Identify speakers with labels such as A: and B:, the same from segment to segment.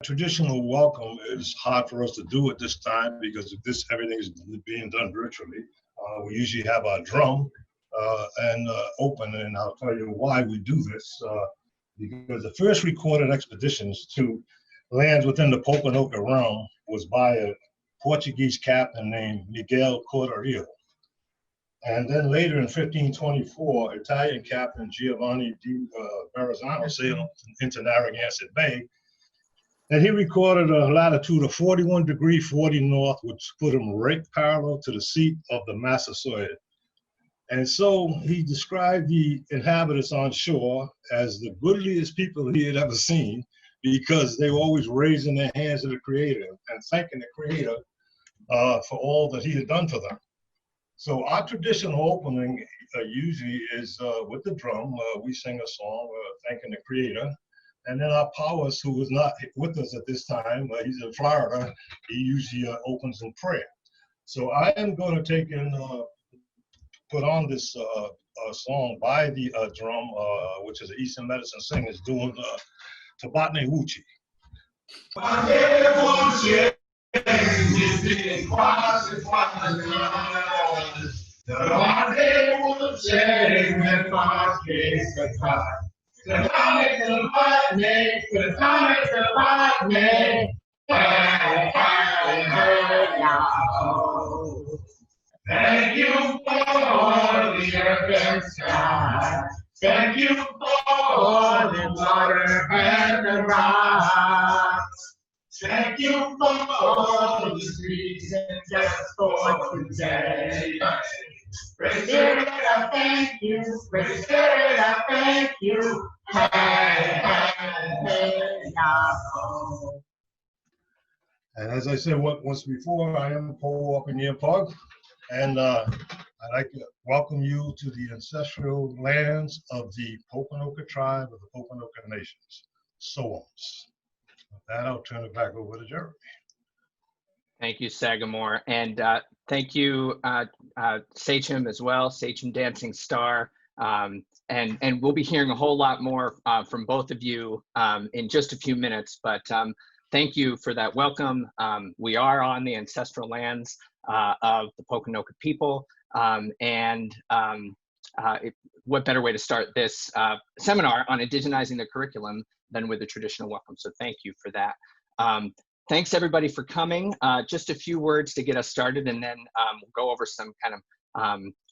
A: Traditional welcome is hard for us to do at this time because everything is being done virtually. We usually have our drum and open, and I'll tell you why we do this. Because the first recorded expeditions to lands within the Pokanoket realm was by a Portuguese captain named Miguel Cordeiro. And then later in 1524, Italian captain Giovanni di Verrazzano sailed into Narragansett Bay, and he recorded a latitude of 41 degrees 40 north, which put him right parallel to the seat of the Massasoit. And so he described the inhabitants on shore as the goodliest people he had ever seen, because they were always raising their hands to the Creator and thanking the Creator for all that he had done for them. So our traditional opening usually is with the drum. We sing a song thanking the Creator. And then our Powers, who was not with us at this time, he's in Florida, he usually opens in prayer. So I am going to take and put on this song by the drum, which is the Eastern Medicine Singers doing Tabatne Wuchi.
B: Thank you for the earth and sky. Thank you for the water and the rocks. Thank you for the trees and just for today. Great Spirit, I thank you. Great Spirit, I thank you.
A: And as I said once before, I am Paul up in the Pug, and I'd like to welcome you to the ancestral lands of the Pokanoket tribe of the Pokanoket Nations, SOAMs. With that, I'll turn it back over to Jeremy.
C: Thank you, Sagamore, and thank you, Sachem as well, Sachem Dancing Star, and we'll be hearing a whole lot more from both of you in just a few minutes, but thank you for that welcome. We are on the ancestral lands of the Pokanoket people, and what better way to start this seminar on indigenizing the curriculum than with a traditional welcome, so thank you for that. Thanks everybody for coming. Just a few words to get us started, and then we'll go over some kind of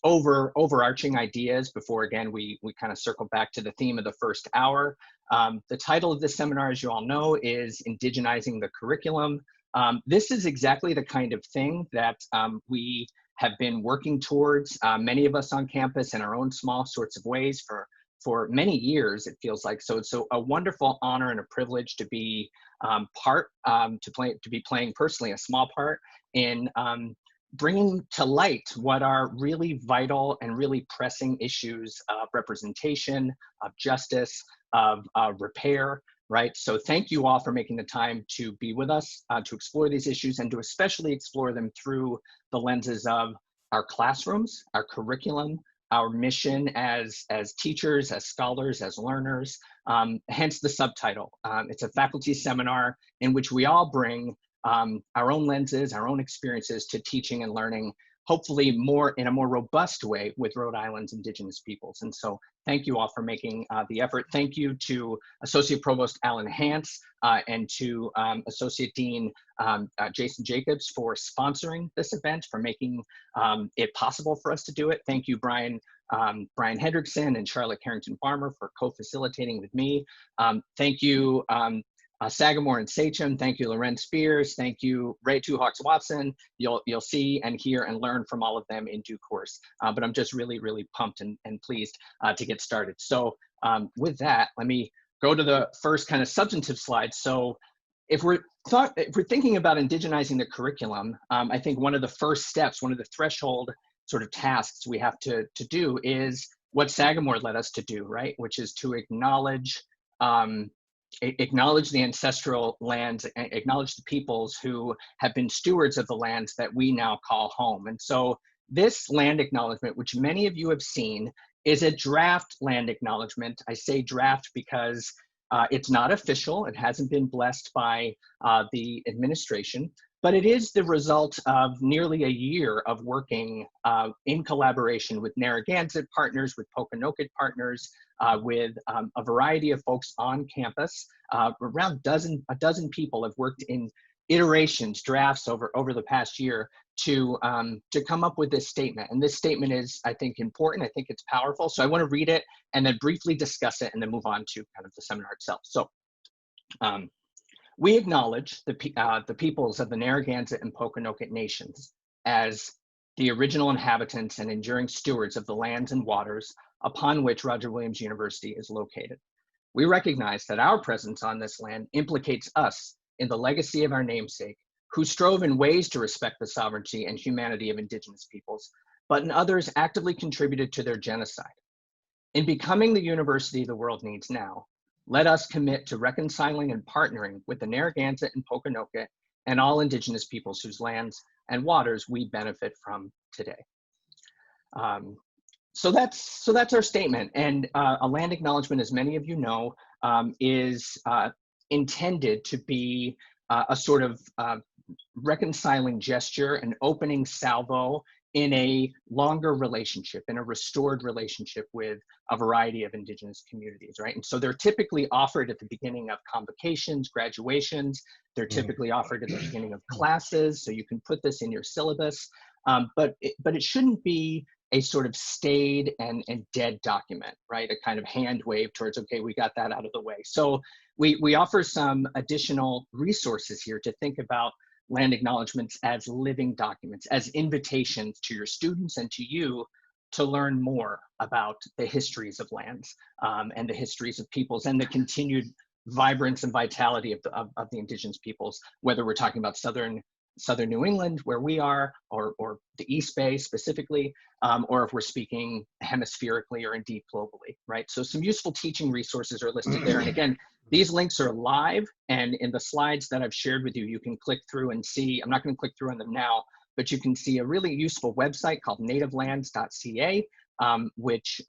C: overarching ideas before, again, we kind of circle back to the theme of the first hour. The title of this seminar, as you all know, is Indigenizing the Curriculum. This is exactly the kind of thing that we have been working towards, many of us on campus in our own small sorts of ways for many years, it feels like. So it's a wonderful honor and a privilege to be to be playing personally a small part in bringing to light what are really vital and really pressing issues of representation, of justice, of repair, right? So thank you all for making the time to be with us, to explore these issues, and to especially explore them through the lenses of our classrooms, our curriculum, our mission as teachers, as scholars, as learners, hence the subtitle. It's a faculty seminar in which we all bring our own lenses, our own experiences to teaching and learning, hopefully in a more robust way with Rhode Island's Indigenous peoples. And so thank you all for making the effort. Thank you to Associate Provost Alan Hance and to Associate Dean Jason Jacobs for sponsoring this event, for making it possible for us to do it. Thank you, Brian Hendrickson and Charlotte Carrington Farmer for co-facilitating with me. Thank you, Sagamore and Sachem. Thank you, Loren Spears. Thank you, Ray Two Hawks Watson. You'll see and hear and learn from all of them in due course. But I'm just really, really pumped and pleased to get started. So with that, let me go to the first kind of substantive slide. So if we're thinking about indigenizing the curriculum, I think one of the first steps, one of the threshold sort of tasks we have to do is what Sagamore led us to do, right? Which is to acknowledge the ancestral lands, acknowledge the peoples who have been stewards of the lands that we now call home. And so this land acknowledgement, which many of you have seen, is a draft land acknowledgement. I say draft because It's not official. It hasn't been blessed by the administration, but it is the result of nearly a year of working in collaboration with Narragansett partners, with Pokanoket partners, with a variety of folks on campus. Around a dozen people have worked in iterations, drafts over the past year to come up with this statement. And this statement is, I think, important. I think it's powerful. So I want to read it and then briefly discuss it and then move on to kind of the seminar itself. So we acknowledge the peoples of the Narragansett and Pokanoket Nations as the original inhabitants and enduring stewards of the lands and waters upon which Roger Williams University is located. We recognize that our presence on this land implicates us in the legacy of our namesake, who strove in ways to respect the sovereignty and humanity of Indigenous peoples, but in others actively contributed to their genocide. In becoming the university the world needs now, let us commit to reconciling and partnering with the Narragansett and Pokanoket and all Indigenous peoples whose lands and waters we benefit from today. So that's our statement. And a land acknowledgement, as many of you know, is intended to be a sort of reconciling gesture, an opening salvo in a longer relationship, in a restored relationship with a variety of Indigenous communities, right? And so they're typically offered at the beginning of convocations, graduations. They're typically offered at the beginning of classes, so you can put this in your syllabus. But it shouldn't be a sort of staid and dead document, right? A kind of hand wave towards, okay, we got that out of the way. So we offer some additional resources here to think about land acknowledgements as living documents, as invitations to your students and to you to learn more about the histories of lands and the histories of peoples and the continued vibrance and vitality of the Indigenous peoples, whether we're talking about Southern New England, where we are, or the East Bay specifically, or if we're speaking hemispherically or indeed globally, right? So some useful teaching resources are listed there. And again, these links are live, and in the slides that I've shared with you, you can click through and see. I'm not going to click through on them now, but you can see a really useful website called nativelands.ca, which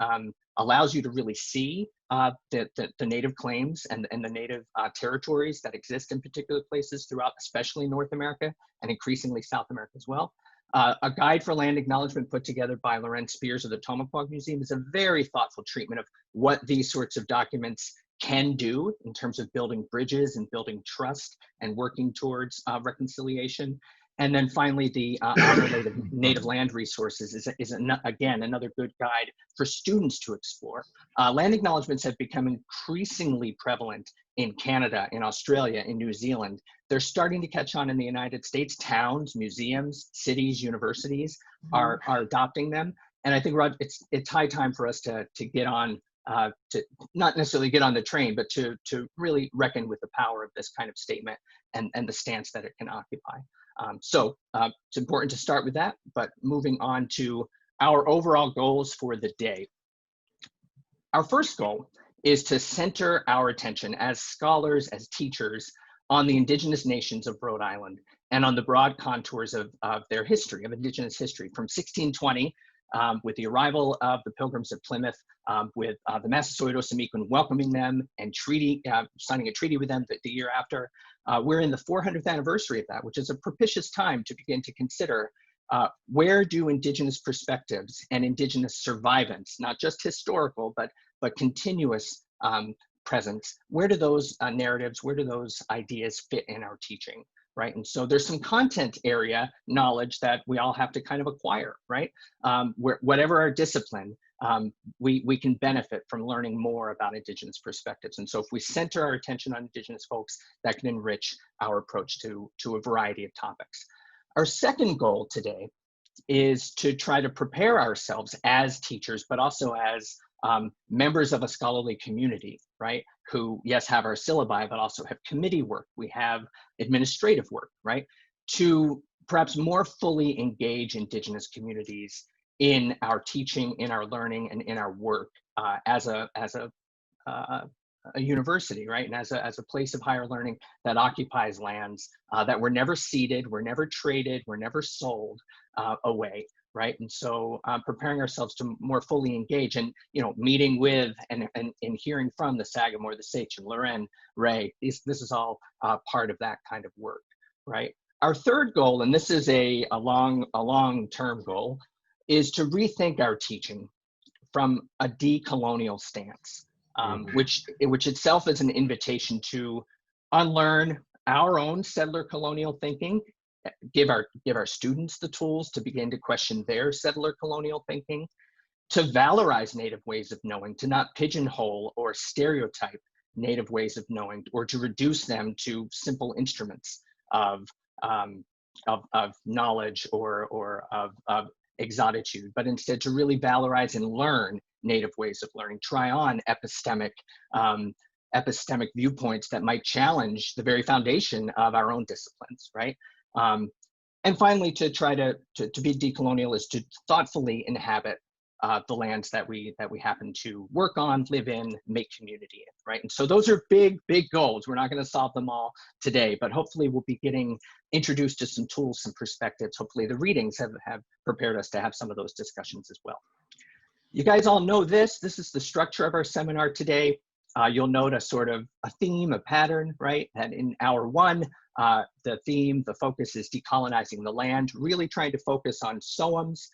C: allows you to really see the native claims and the native territories that exist in particular places throughout, especially North America and increasingly South America as well. A guide for land acknowledgement put together by Loren Spears of the Tomaquag Museum is a very thoughtful treatment of what these sorts of documents can do in terms of building bridges and building trust and working towards reconciliation. And then finally, the native land resources is again, another good guide for students to explore. Land acknowledgements have become increasingly prevalent in Canada, in Australia, in New Zealand. They're starting to catch on in the United States. Towns, museums, cities, universities are adopting them. And I think, Rod, it's high time for us to get on, to not necessarily get on the train, but to really reckon with the power of this kind of statement and the stance that it can occupy. So it's important to start with that, but moving on to our overall goals for the day. Our first goal is to center our attention as scholars, as teachers, on the Indigenous nations of Rhode Island and on the broad contours of their history, of Indigenous history, from 1620, with the arrival of the Pilgrims at Plymouth, with the Massasoit Osamequin welcoming them and signing a treaty with them the year after. We're in the 400th anniversary of that, which is a propitious time to begin to consider where do Indigenous perspectives and Indigenous survivance, not just historical, but continuous presence, where do those narratives, where do those ideas fit in our teaching? Right, and so there's some content area knowledge that we all have to kind of acquire, right? Whatever our discipline, we can benefit from learning more about Indigenous perspectives. And so if we center our attention on Indigenous folks, that can enrich our approach to a variety of topics. Our second goal today is to try to prepare ourselves as teachers, but also as members of a scholarly community, right? Who, yes, have our syllabi, but also have committee work. We have administrative work, right? To perhaps more fully engage Indigenous communities in our teaching, in our learning, and in our work as a university, right? And as a place of higher learning that occupies lands that were never ceded, were never traded, were never sold away, right? And so preparing ourselves to more fully engage and, meeting with and hearing from the Sagamore, the Sachem, Loren, Ray, this is all part of that kind of work, right? Our third goal, and this is a long-term goal, is to rethink our teaching from a decolonial stance, which itself is an invitation to unlearn our own settler colonial thinking, give our students the tools to begin to question their settler colonial thinking, to valorize Native ways of knowing, to not pigeonhole or stereotype Native ways of knowing, or to reduce them to simple instruments of knowledge or of exotitude, but instead to really valorize and learn Native ways of learning, try on epistemic viewpoints that might challenge the very foundation of our own disciplines, right? And finally, to try to be decolonial is to thoughtfully inhabit the lands that we happen to work on, live in, make community in, right? And so those are big goals. We're not going to solve them all today, but hopefully we'll be getting introduced to some tools, some perspectives. Hopefully the readings have prepared us to have some of those discussions as well. You guys all know this. This is the structure of our seminar today. You'll note a sort of a theme, a pattern, right? And in hour one, the theme, the focus is decolonizing the land, really trying to focus on SOAMs,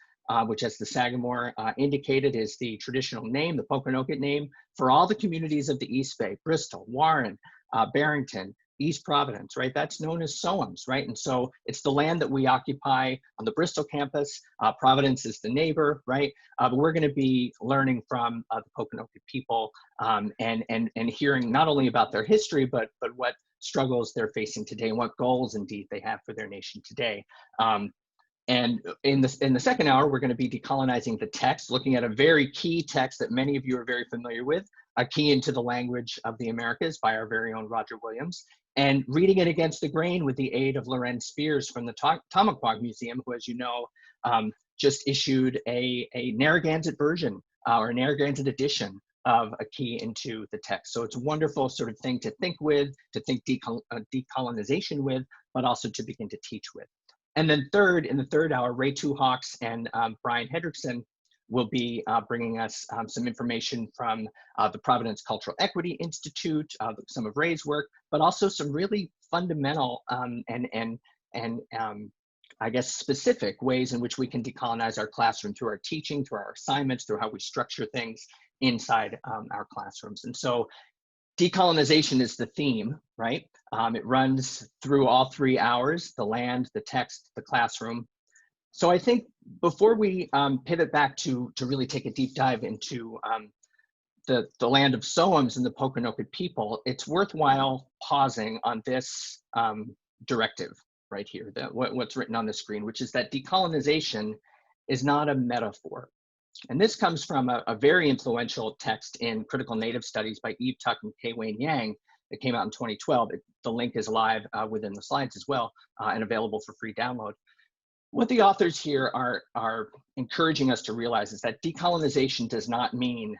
C: which, as the Sagamore indicated, is the traditional name, the Pokanoket name, for all the communities of the East Bay, Bristol, Warren, Barrington, East Providence, right? That's known as SOAMs, right? And so it's the land that we occupy on the Bristol campus. Providence is the neighbor, right? But we're going to be learning from the Pokanoket people and hearing not only about their history, but what struggles they're facing today and what goals indeed they have for their nation today. And in the second hour, we're going to be decolonizing the text, looking at a very key text that many of you are very familiar with, A Key into the Language of the Americas by our very own Roger Williams, and reading it against the grain with the aid of Loren Spears from the Tamaquag Museum, who, as you know, just issued a Narragansett version or a Narragansett edition of A Key into the Text. So it's a wonderful sort of thing to think with, to think decolonization with, but also to begin to teach with. And then in the third hour, Ray Two Hawks and Brian Hendrickson will be bringing us some information from the Providence Cultural Equity Institute, some of Ray's work, but also some really fundamental and I guess specific ways in which we can decolonize our classroom through our teaching, through our assignments, through how we structure things inside our classrooms. And so decolonization is the theme, right? It runs through all 3 hours, the land, the text, the classroom. So I think before we pivot back to really take a deep dive into the land of SOAMs and the Pokanoket people, it's worthwhile pausing on this directive right here, what's written on the screen, which is that decolonization is not a metaphor. And this comes from a very influential text in critical Native studies by Eve Tuck and Kay Wayne Yang that came out in 2012. The link is live within the slides as well and available for free download. What the authors here are encouraging us to realize is that decolonization does not mean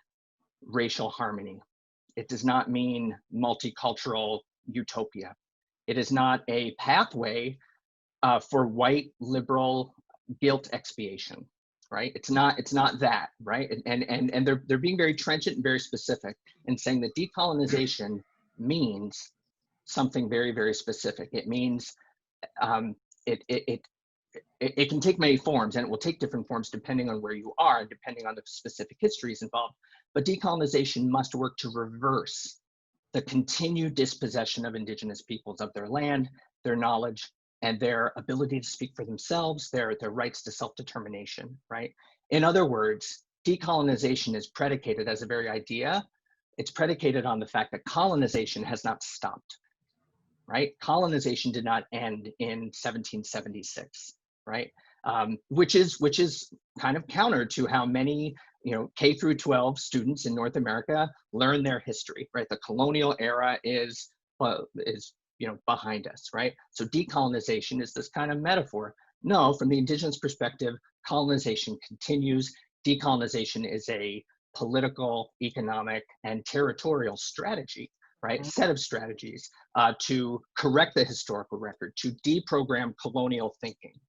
C: racial harmony. It does not mean multicultural utopia. It is not a pathway for white liberal guilt expiation, right? It's not that, right? And they're being very trenchant and very specific in saying that decolonization means something very, very specific. It means it can take many forms, and it will take different forms depending on where you are and depending on the specific histories involved. But decolonization must work to reverse the continued dispossession of Indigenous peoples of their land, their knowledge, and their ability to speak for themselves, their rights to self-determination, right? In other words, decolonization is predicated as a very idea. It's predicated on the fact that colonization has not stopped, right? Colonization did not end in 1776, right? Which is kind of counter to how many, K through 12 students in North America learn their history, right? The colonial era is behind us, right? So decolonization is this kind of metaphor. No, from the Indigenous perspective, colonization continues. Decolonization is a political, economic, and territorial strategy, right? Set of strategies to correct the historical record, to deprogram colonial thinking,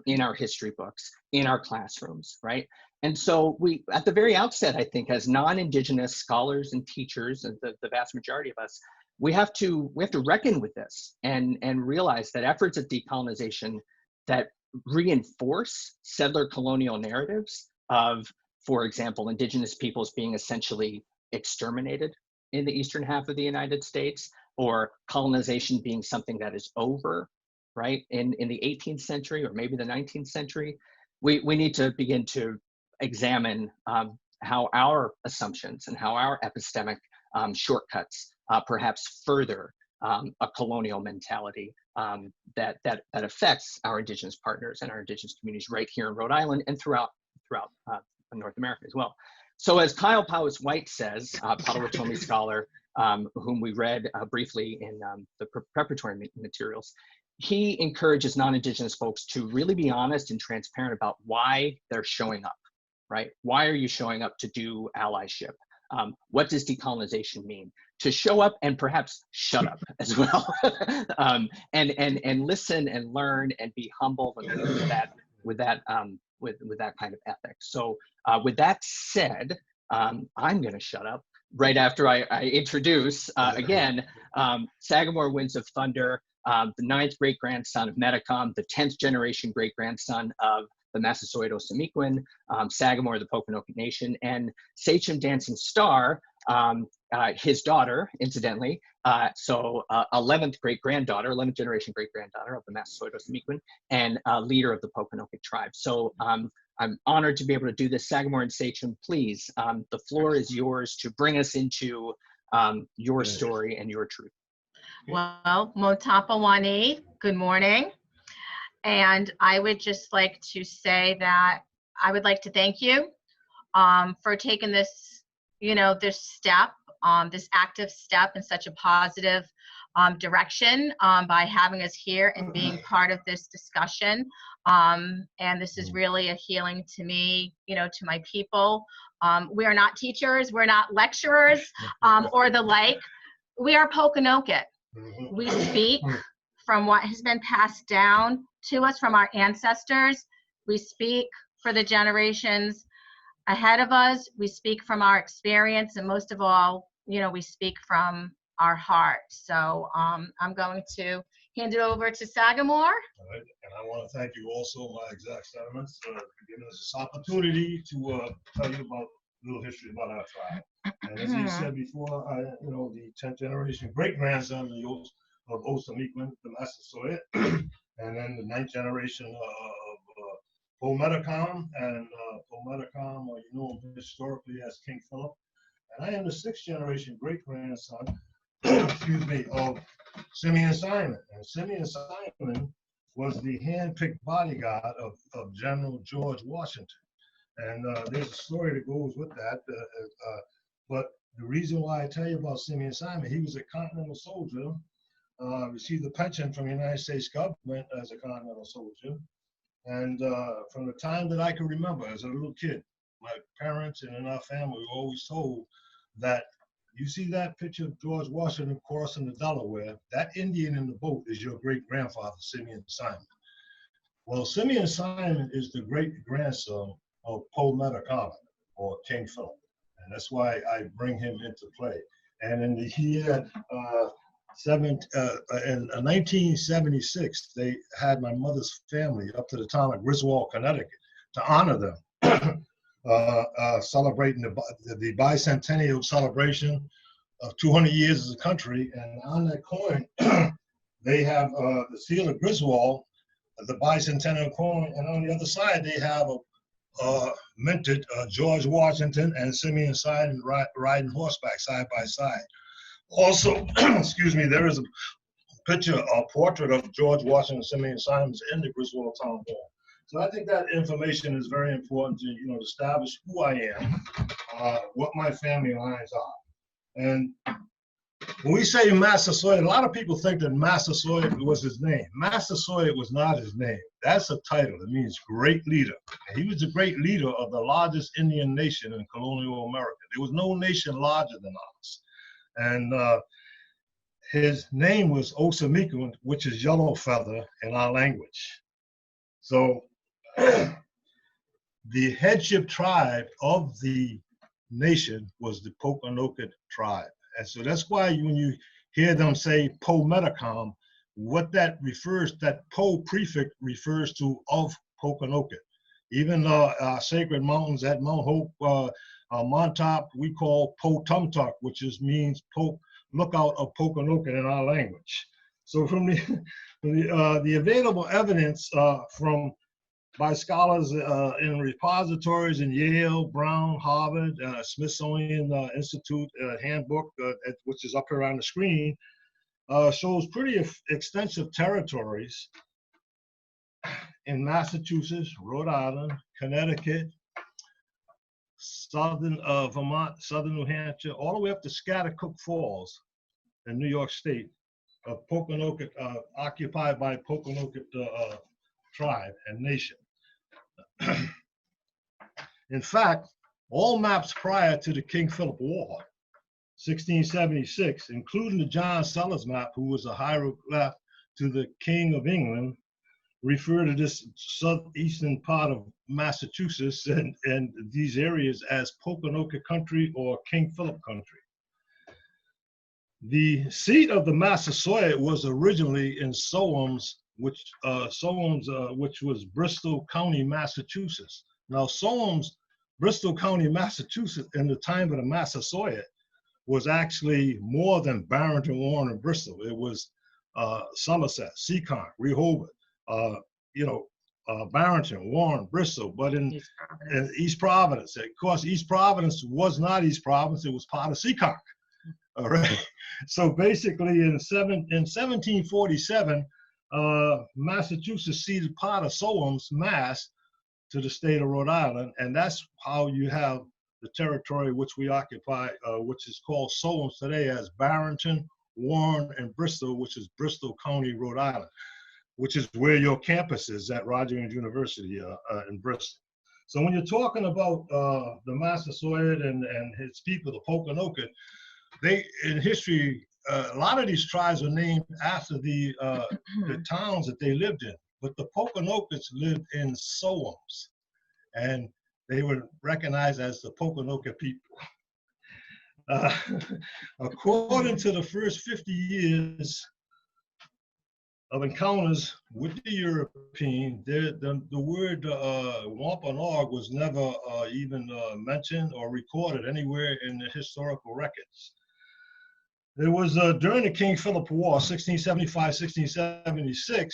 C: in our history books, in our classrooms, right? And so we, at the very outset, I think, as non-Indigenous scholars and teachers, and the vast majority of us, we have to reckon with this and realize that efforts at decolonization that reinforce settler colonial narratives of, for example, Indigenous peoples being essentially exterminated in the eastern half of the United States, or colonization being something that is over, right, in the 18th century or maybe the 19th century, we need to begin to examine how our assumptions and how our epistemic shortcuts perhaps further a colonial mentality that affects our Indigenous partners and our Indigenous communities right here in Rhode Island and throughout North America as well. So as Kyle Powys-White says, Potawatomi scholar, whom we read briefly in the preparatory materials, he encourages non-Indigenous folks to really be honest and transparent about why they're showing up, right? Why are you showing up to do allyship? What does decolonization mean? To show up and perhaps shut up as well, and listen and learn and be humble with that kind of ethic. So with that said, I'm going to shut up right after I introduce again Sagamore Winds of Thunder, the 9th great-grandson of Metacom, the 10th generation great-grandson of the Massasoit Osamequin, Sagamore, the Pokanoket Nation, and Sachem Dancing Star, his daughter, incidentally, 11th great-granddaughter, 11th generation great-granddaughter of the Massasoit Osamequin, and leader of the Pokanoket tribe. So I'm honored to be able to do this. Sagamore and Sachem, please, the floor is yours to bring us into your story and your truth.
B: Well, Motapawani, good morning. And I would just like to say that I would like to thank you for taking this, this step, this active step in such a positive direction by having us here and being part of this discussion. And this is really a healing to me, to my people. We are not teachers, we're not lecturers or the like. We are Pokanoket. We speak from what has been passed down to us from our ancestors. We speak for the generations ahead of us. We speak from our experience, and most of all, we speak from our heart. So I'm going to hand it over to Sagamore.
A: All right. And I want to thank you also, my exact sentiments, for giving us this opportunity to tell you about a little history about our tribe. And as he said before, the 10th generation great-grandson of Osamequin, the Massasoit, and then the 9th generation of Po Metacom, and Po Metacom, you know him historically as King Philip. And I am the 6th generation great-grandson, excuse me, of Simeon Simon. And Simeon Simon was the hand-picked bodyguard of General George Washington. And there's a story that goes with that. But the reason why I tell you about Simeon Simon, he was a Continental soldier, received a pension from the United States government as a Continental soldier. And from the time that I can remember as a little kid, my parents and in our family were always told that you see that picture of George Washington crossing the Delaware, that Indian in the boat is your great-grandfather, Simeon Simon. Well, Simeon Simon is the great-grandson of Po Metacom, or King Philip. And that's why I bring him into play. And in the year in 1976, they had my mother's family up to the town of Griswold, Connecticut, to honor them, celebrating the bicentennial celebration of 200 years as a country. And on that coin, they have the seal of Griswold, the bicentennial coin, and on the other side, they have a minted George Washington and Simeon Simon riding horseback side by side. Also, excuse me, there is a picture, a portrait of George Washington and Simeon Simons in the Griswold Town Hall. So I think that information is very important to establish who I am, what my family lines are. And when we say Massasoit, a lot of people think that Massasoit was his name. Massasoit was not his name. That's a title. It means great leader. And he was the great leader of the largest Indian nation in colonial America. There was no nation larger than ours. And his name was Osamequin, which is yellow feather in our language. So the headship tribe of the nation was the Pokanoket tribe. And so that's why when you hear them say Po Metacom, what that refers, that Po prefix refers to of Pokanoket. Even our sacred mountains at Mount Hope, Montauk, we call Po Tumtuk, which means lookout of Pokanoket in our language. So from the available evidence by scholars in repositories in Yale, Brown, Harvard, Smithsonian Institute handbook, which is up here on the screen, shows pretty extensive territories in Massachusetts, Rhode Island, Connecticut, southern Vermont, southern New Hampshire, all the way up to Schaghticoke Falls in New York State, Pokanoket, occupied by Pokanoket tribe and nation. In fact, all maps prior to the King Philip War, 1676, including the John Sellers map, who was a hieroglyph to the King of England, refer to this southeastern part of Massachusetts and these areas as Pokanoket country or King Philip country. The seat of the Massasoit was originally in Solmes, which was Bristol County, Massachusetts. Now Solmes, Bristol County, Massachusetts, in the time of the Massasoit, was actually more than Barrington, Warren, and Bristol. It was Somerset, Seacon, Rehoboth, Barrington, Warren, Bristol, but in East Providence. Of course, East Providence was not East Providence, it was part of Seacon. All right. So basically in 1747, Massachusetts ceded part of Solmes, Mass, to the state of Rhode Island, and that's how you have the territory which we occupy, which is called Solmes today as Barrington, Warren, and Bristol, which is Bristol County, Rhode Island, which is where your campus is at Rogers University in Bristol. So when you're talking about the Massasoit and his people, the Pokanoket, they, in history, a lot of these tribes are named after the towns that they lived in, but the Pokanokets lived in Solmes, and they were recognized as the Pokanoket people. According to the first 50 years of encounters with the European, the word Wampanoag was never even mentioned or recorded anywhere in the historical records. It was during the King Philip War, 1675-1676,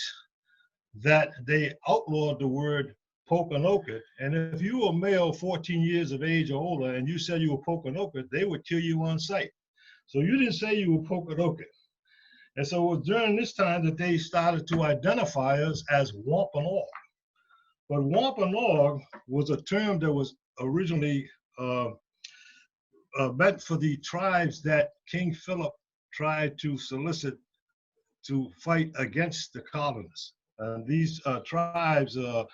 A: that they outlawed the word Pokanoket. And if you were male 14 years of age or older and you said you were Pokanoket, they would kill you on sight. So you didn't say you were Pokanoket. And so it was during this time that they started to identify us as Wampanoag. But Wampanoag was a term that was originally meant for the tribes that King Philip tried to solicit to fight against the colonists. These tribes that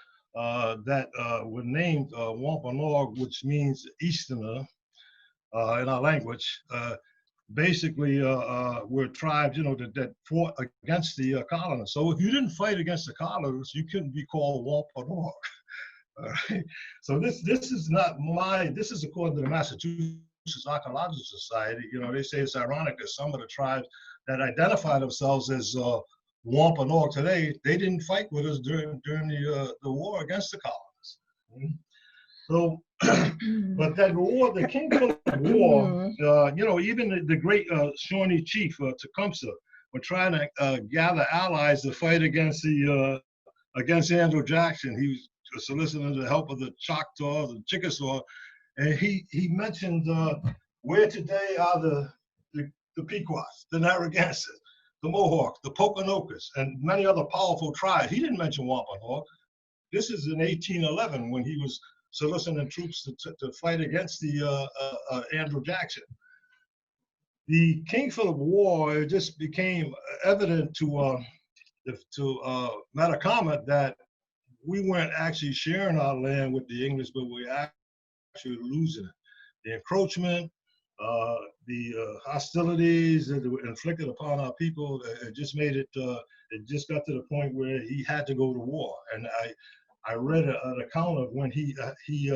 A: were named Wampanoag, which means Easterner in our language, basically were tribes, that fought against the colonists. So if you didn't fight against the colonists, you couldn't be called Wampanoag. All right. So this is not this is according to the Massachusetts Archaeological Society. They say it's ironic that some of the tribes that identify themselves as Wampanoag today, they didn't fight with us during the war against the colonists. So, but that war, the King Philip War, even the great Shawnee chief Tecumseh were trying to gather allies to fight against Andrew Jackson. He was soliciting the help of the Choctaws and Chickasaw, and he mentioned where today are the Pequots, the Narragansetts, the Mohawks, the Pokanokets, and many other powerful tribes. He didn't mention Wampanoag. This is in 1811 when he was soliciting troops to fight against the Andrew Jackson. The King Philip War, it just became evident to Metacama that we weren't actually sharing our land with the English, but we were actually losing it. The encroachment, the hostilities that were inflicted upon our people, it just made it it just got to the point where he had to go to war. And I read an account of when he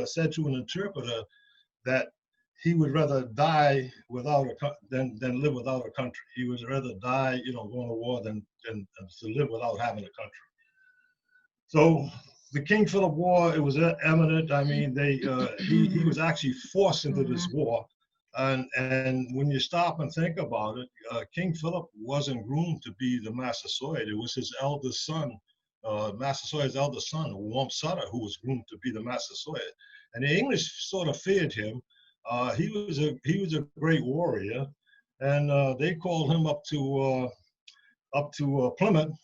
A: said to an interpreter that he would rather die without than live without a country. He would rather die, going to war than to live without having a country. So the King Philip War, it was eminent. I mean, he was actually forced into this war. And when you stop and think about it, King Philip wasn't groomed to be the Massasoit. It was his eldest son, Massasoit's eldest son, Wamsutta, who was groomed to be the Massasoit. And the English sort of feared him. He was a great warrior, and they called him up to Plymouth,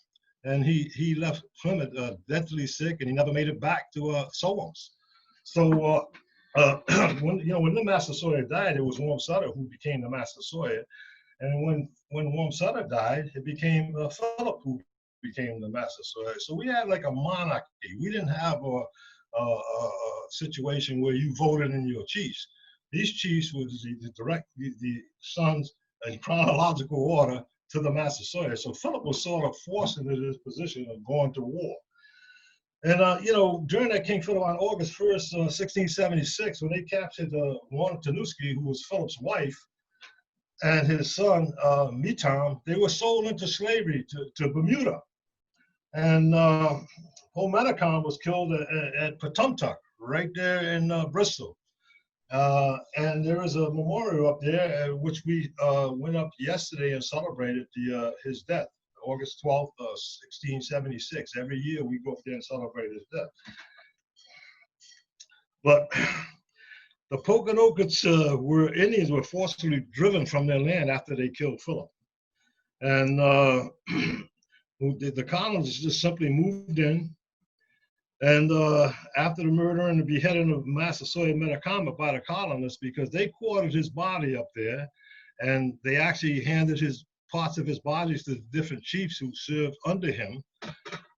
A: and he left Plymouth deathly sick, and he never made it back to Solom's. So when the Massasoit died, it was Wamsutta who became the Massasoit, and when Wamsutta died, it became Philip who became the Massasoit. So we had like a monarchy. We didn't have a situation where you voted in your chiefs. These chiefs were the sons in chronological order to the Massasoit. So Philip was sort of forced into this position of going to war. And during that King Philip on August 1st, 1676, when they captured Juana Tanuski, who was Philip's wife, and his son Metam, they were sold into slavery to Bermuda. And Pomenacom was killed at Patumtuck, right there in Bristol. And there is a memorial up there, which we went up yesterday and celebrated his death, August 12th, 1676. Every year we go up there and celebrate his death. But the Pokanokets Indians were forcibly driven from their land after they killed Philip. And the colonists just simply moved in. And after the murder and the beheading of Massasoit Metacama by the colonists, because they quartered his body up there, and they actually handed parts of his bodies to different chiefs who served under him,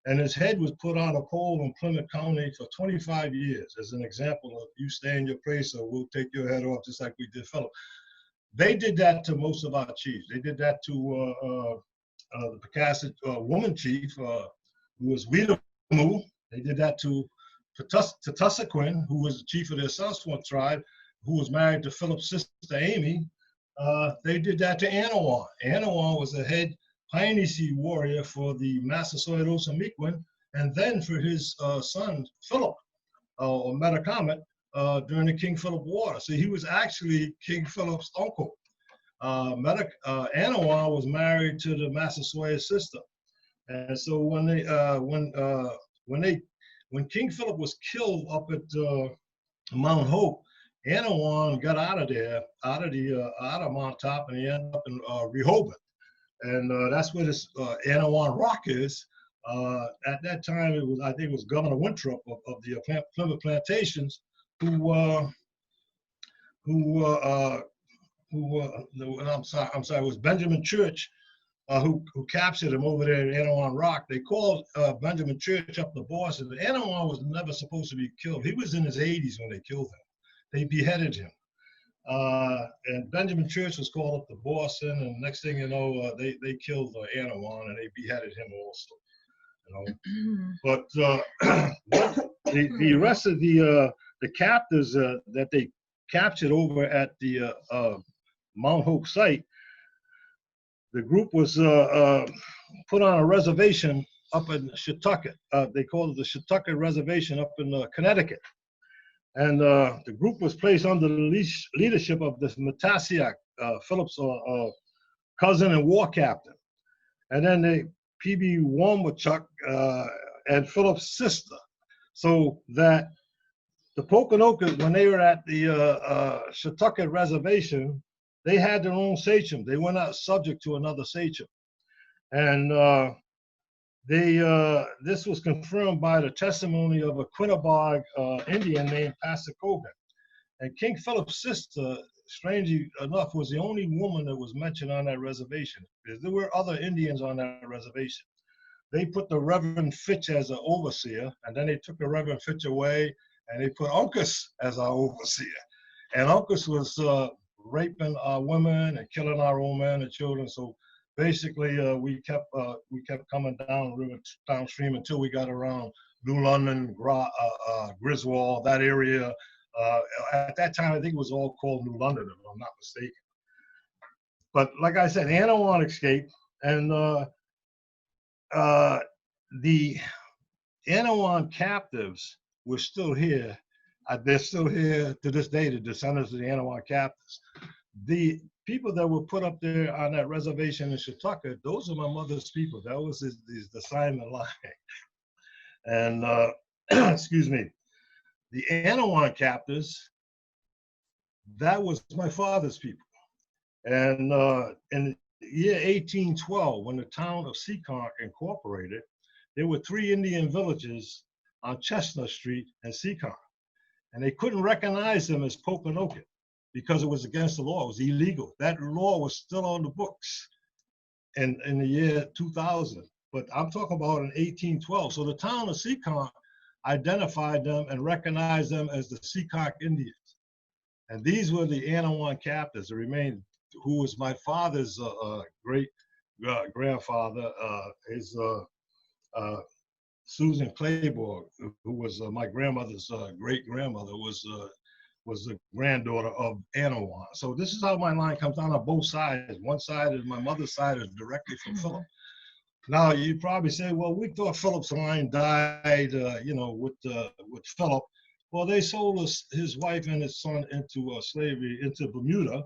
A: and his head was put on a pole in Plymouth County for 25 years as an example of you stay in your place or we'll take your head off, just like we did Philip. They did that to most of our chiefs. They did that to the Pokanoket woman chief, who was Weedamoo. They did that to Tutussequin, who was the chief of the Southswan tribe, who was married to Philip's sister Amy. They did that to Anawan. Anawan was the head Painisi warrior for the Massasoit Osamequin, and then for his son Philip, or Metacomet, during the King Philip War. So he was actually King Philip's uncle. Anawan was married to the Massasoit sister, and so when King Philip was killed up at Mount Hope, Anawan got out of there, out of Mount Top, and he ended up in Rehoboth, and that's where this Anawan Rock is. At that time, I think it was Governor Winthrop of the Plymouth Plantations, I'm sorry, it was Benjamin Church. Who captured him over there at Anawan Rock. They called Benjamin Church up the boss, and Anawan was never supposed to be killed. He was in his 80s when they killed him. They beheaded him. And Benjamin Church was called up to Boston, and next thing you know, they killed Anawan, and they beheaded him also. But the rest of the captives that they captured over at the Mount Hope site, the group was put on a reservation up in Shetucket. They called it the Shetucket Reservation up in Connecticut. And the group was placed under the leadership of this Matasiak, Philip's cousin and war captain. And then the P.B. Wambachuk and Philip's sister. So that the Pokanoket, when they were at the Shetucket Reservation, they had their own sachem. They were not subject to another sachem. And this was confirmed by the testimony of a Quinnebog Indian named Pastor Cogan. And King Philip's sister, strangely enough, was the only woman that was mentioned on that reservation. There were other Indians on that reservation. They put the Reverend Fitch as an overseer, and then they took the Reverend Fitch away, and they put Uncas as our overseer. And Uncas was raping our women and killing our old men and children. So basically we kept coming downstream until we got around New London, Griswold, that area. At that time, I think it was all called New London, if I'm not mistaken. But like I said, Anawan escaped, and the Anawan captives were still here. They're still here to this day, the descendants of the Anawan captives. The people that were put up there on that reservation in Chautauqua, those are my mother's people. That was the Simon line. And excuse me, the Anawan captives, that was my father's people. And in the year 1812, when the town of Seekonk incorporated, there were 3 Indian villages on Chestnut Street and Seekonk. And they couldn't recognize them as Pokanoket because it was against the law. It was illegal. That law was still on the books in the year 2000. But I'm talking about in 1812. So the town of Seekonk identified them and recognized them as the Seekonk Indians. And these were the Anawan captives that remained, who was my father's great grandfather, his Susan Claiborne, who was my grandmother's great grandmother, was the granddaughter of Anawan. So this is how my line comes down on both sides. One side is my mother's side is directly from Philip. Now you probably say, well, we thought Philip's line died, with Philip. Well, they sold his wife and his son into slavery, into Bermuda,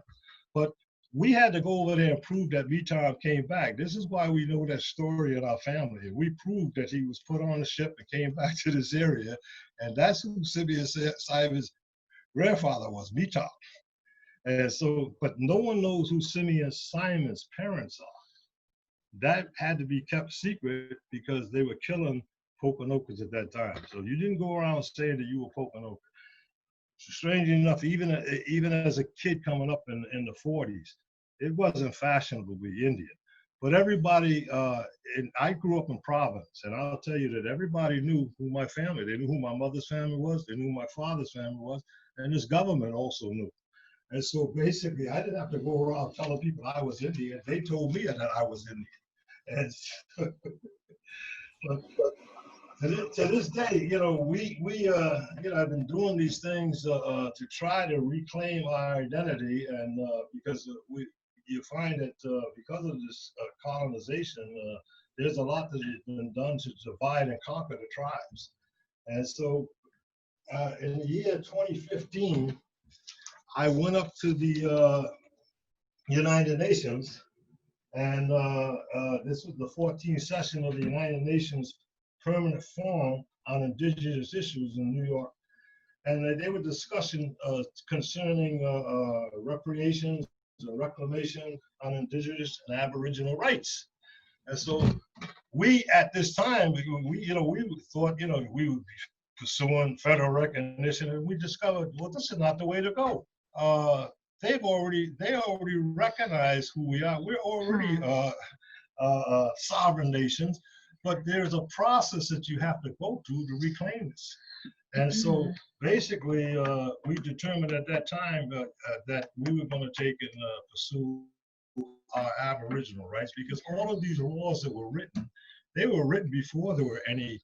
A: but we had to go over there and prove that Vitom came back. This is why we know that story in our family. We proved that he was put on a ship and came back to this area, and that's who Simeon Simon's grandfather was, Vitom. And so, but no one knows who Simeon Simon's parents are. That had to be kept secret because they were killing Pokanokets at that time. So you didn't go around saying that you were Pokanoket. Strangely enough, even as a kid coming up in the 40s, it wasn't fashionable to be Indian. But everybody, and I grew up in Providence, and I'll tell you that everybody knew who my family, they knew who my mother's family was, they knew who my father's family was, and this government also knew. And so basically, I didn't have to go around telling people I was Indian. They told me that I was Indian. And to this day, I've been doing these things to try to reclaim our identity, and because you find that because of this colonization, there's a lot that has been done to divide and conquer the tribes. And so in the year 2015, I went up to the United Nations, and this was the 14th session of the United Nations Permanent Forum on Indigenous Issues in New York. And they were discussing concerning reparations and reclamation on Indigenous and Aboriginal rights. And so we, at this time, we thought, we would be pursuing federal recognition, and we discovered, well, this is not the way to go. They already recognize who we are. We're already sovereign nations, but there's a process that you have to go through to reclaim this. And so basically, we determined at that time that we were going to take and pursue our Aboriginal rights, because all of these laws that were written, they were written before there were any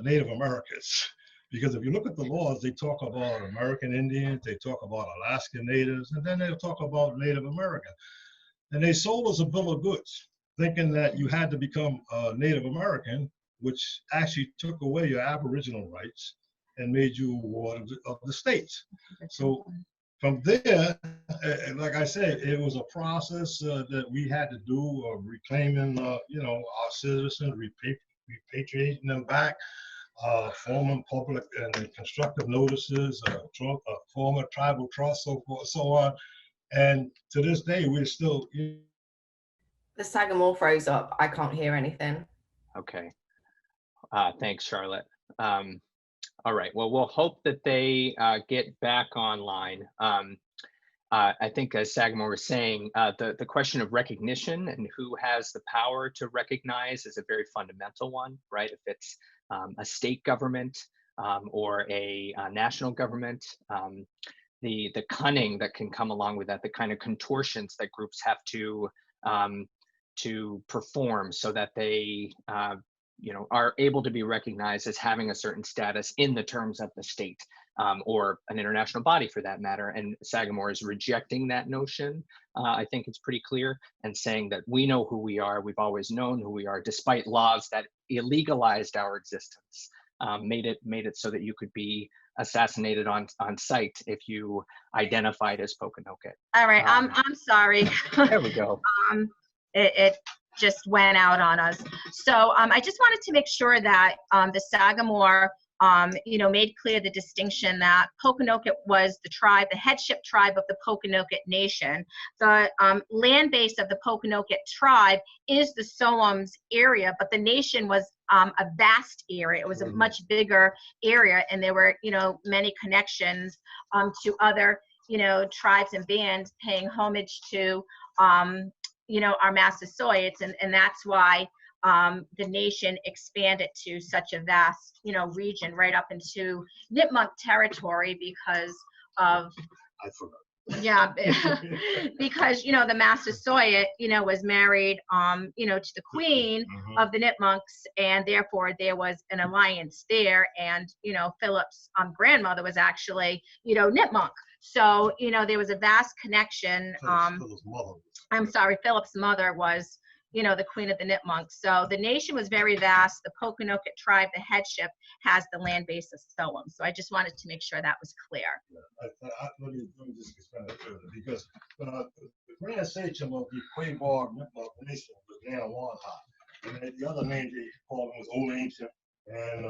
A: Native Americans. Because if you look at the laws, they talk about American Indians, they talk about Alaskan Natives, and then they'll talk about Native American. And they sold us a bill of goods, thinking that you had to become Native American, which actually took away your Aboriginal rights and made you a ward of the states. So from there, like I said, it was a process that we had to do of reclaiming, our citizens, repatriating them back, forming public and constructive notices, form a tribal trust, so forth, so on. And to this day, we're still.
B: The Sagamore froze up. I can't hear anything.
C: Okay. Thanks, Charlotte. All right. Well, we'll hope that they get back online. I think, as Sagamore was saying, the question of recognition and who has the power to recognize is a very fundamental one, right? If it's a state government or a national government, the cunning that can come along with that, the kind of contortions that groups have to to perform so that they are able to be recognized as having a certain status in the terms of the state, or an international body for that matter. And Sagamore is rejecting that notion. I think it's pretty clear, and saying that we know who we are, we've always known who we are, despite laws that illegalized our existence, made it so that you could be assassinated on sight if you identified as Pokanoket.
D: All right, I'm sorry.
C: There we go.
D: It just went out on us. So I just wanted to make sure that the Sagamore made clear the distinction that Pokanoket was the tribe, the headship tribe of the Pokanoket Nation. The land base of the Pokanoket tribe is the Soams area, but the nation was a vast area. It was a much bigger area, and there were, many connections to other, tribes and bands paying homage to, our Massasoits, and that's why the nation expanded to such a vast, region right up into Nipmuc territory because of,
A: I forgot.
D: yeah, because, the Massasoit, was married, to the queen of the Nipmunks, and therefore there was an alliance there. And, Philip's grandmother was actually, Nipmuc. So, there was a vast connection.
A: Philip's mother.
D: I'm sorry, Philip's mother was, the queen of the Nipmunks. So the nation was very vast. The Pokanoket tribe, the headship, has the land base of Soam. So I just wanted to make sure that was clear.
A: Yeah, let me just expand it further, because the grand sachem of the Quabog Nipmuc Nation was Nanawanha. And the other name they called him was Old Ancient, and